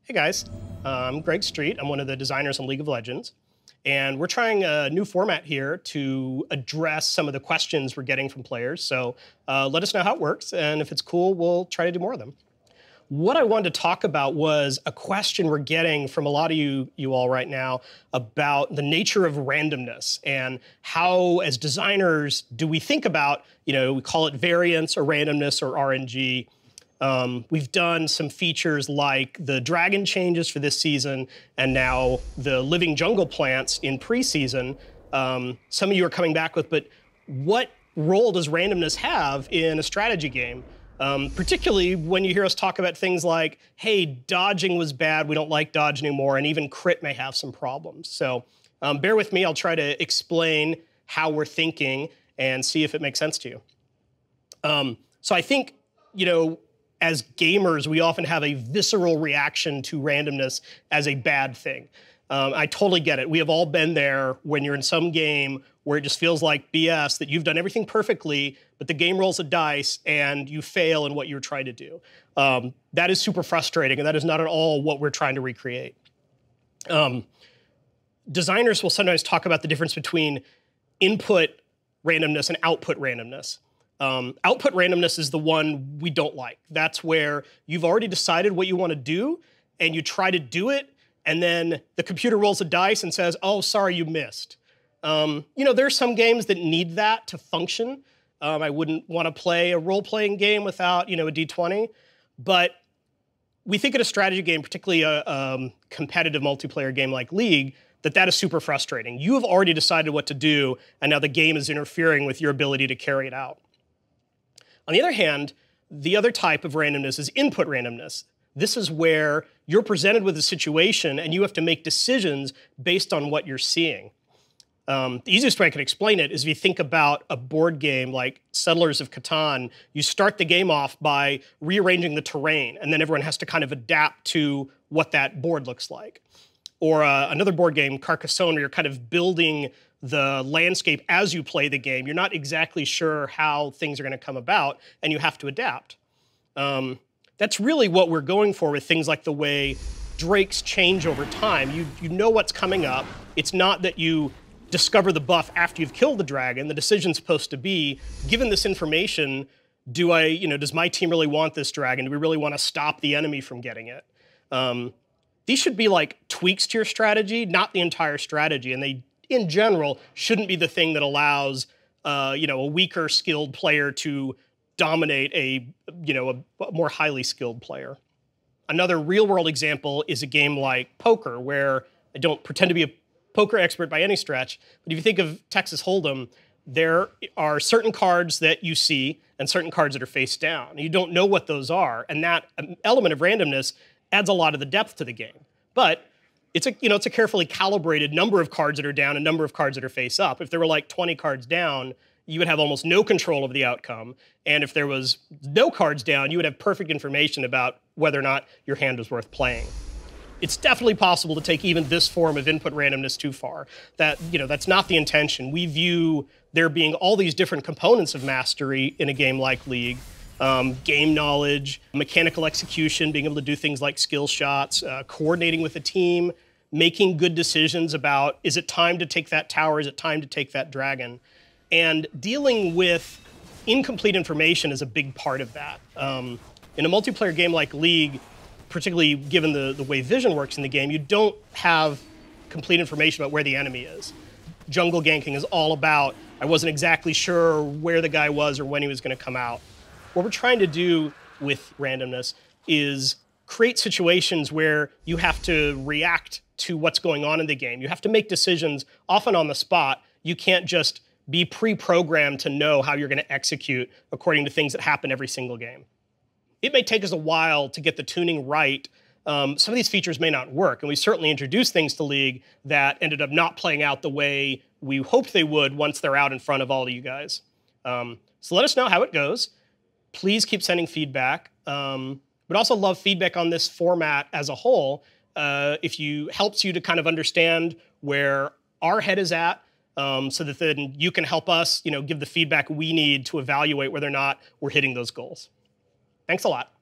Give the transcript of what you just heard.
Hey guys, I'm Greg Street. I'm one of the designers on League of Legends. And we're trying a new format here to address some of the questions we're getting from players. So let us know how it works. And if it's cool, we'll try to do more of them. What I wanted to talk about was a question we're getting from a lot of you all right now about the nature of randomness and how, as designers, do we think about, we call it variance or randomness or RNG. We've done some features like the dragon changes for this season and now the living jungle plants in preseason. Some of you are coming back with, but what role does randomness have in a strategy game? Particularly when you hear us talk about things like, hey, dodging was bad, we don't like dodge anymore, and even crit may have some problems. So bear with me, I'll try to explain how we're thinking and see if it makes sense to you. So I think, as gamers, we often have a visceral reaction to randomness as a bad thing. I totally get it. We have all been there when you're in some game where it just feels like BS, that you've done everything perfectly, but the game rolls a dice and you fail in what you're trying to do. That is super frustrating, and that is not at all what we're trying to recreate. Designers will sometimes talk about the difference between input randomness and output randomness. Output randomness is the one we don't like. That's where you've already decided what you want to do, and you try to do it, and then the computer rolls a dice and says, oh, sorry, you missed. There's some games that need that to function. I wouldn't want to play a role-playing game without, a D20. But we think in a strategy game, particularly a competitive multiplayer game like League, that is super frustrating. You have already decided what to do, and now the game is interfering with your ability to carry it out. On the other hand, the other type of randomness is input randomness. This is where you're presented with a situation and you have to make decisions based on what you're seeing. The easiest way I can explain it is if you think about a board game like Settlers of Catan, you start the game off by rearranging the terrain, and then everyone has to kind of adapt to what that board looks like. Or another board game, Carcassonne, where you're kind of building the landscape as you play the game. You're not exactly sure how things are going to come about, and you have to adapt. That's really what we're going for with things like the way drakes change over time. You know what's coming up. It's not that you discover the buff after you've killed the dragon. The decision's supposed to be, given this information, does my team really want this dragon? Do we really want to stop the enemy from getting it? These should be like tweaks to your strategy, not the entire strategy. And they, in general, shouldn't be the thing that allows a weaker skilled player to dominate a more highly skilled player. Another real-world example is a game like poker, where I don't pretend to be a poker expert by any stretch, but if you think of Texas Hold'em, there are certain cards that you see and certain cards that are face down. You don't know what those are, and that element of randomness adds a lot of the depth to the game. But it's a carefully calibrated number of cards that are down and number of cards that are face up. If there were like 20 cards down, you would have almost no control of the outcome. And if there was no cards down, you would have perfect information about whether or not your hand was worth playing. It's definitely possible to take even this form of input randomness too far. That's not the intention. We view there being all these different components of mastery in a game like League. Game knowledge, mechanical execution, being able to do things like skill shots, coordinating with a team, making good decisions about, is it time to take that tower, is it time to take that dragon? And dealing with incomplete information is a big part of that. In a multiplayer game like League, particularly given the way vision works in the game, you don't have complete information about where the enemy is. Jungle ganking is all about, I wasn't exactly sure where the guy was or when he was going to come out. What we're trying to do with randomness is create situations where you have to react to what's going on in the game. You have to make decisions often on the spot. You can't just be pre-programmed to know how you're going to execute according to things that happen every single game. It may take us a while to get the tuning right. Some of these features may not work, and we certainly introduced things to League that ended up not playing out the way we hoped they would once they're out in front of all of you guys. So let us know how it goes. Please keep sending feedback. But also love feedback on this format as a whole. If helps you to kind of understand where our head is at, so that then you can help us, give the feedback we need to evaluate whether or not we're hitting those goals. Thanks a lot.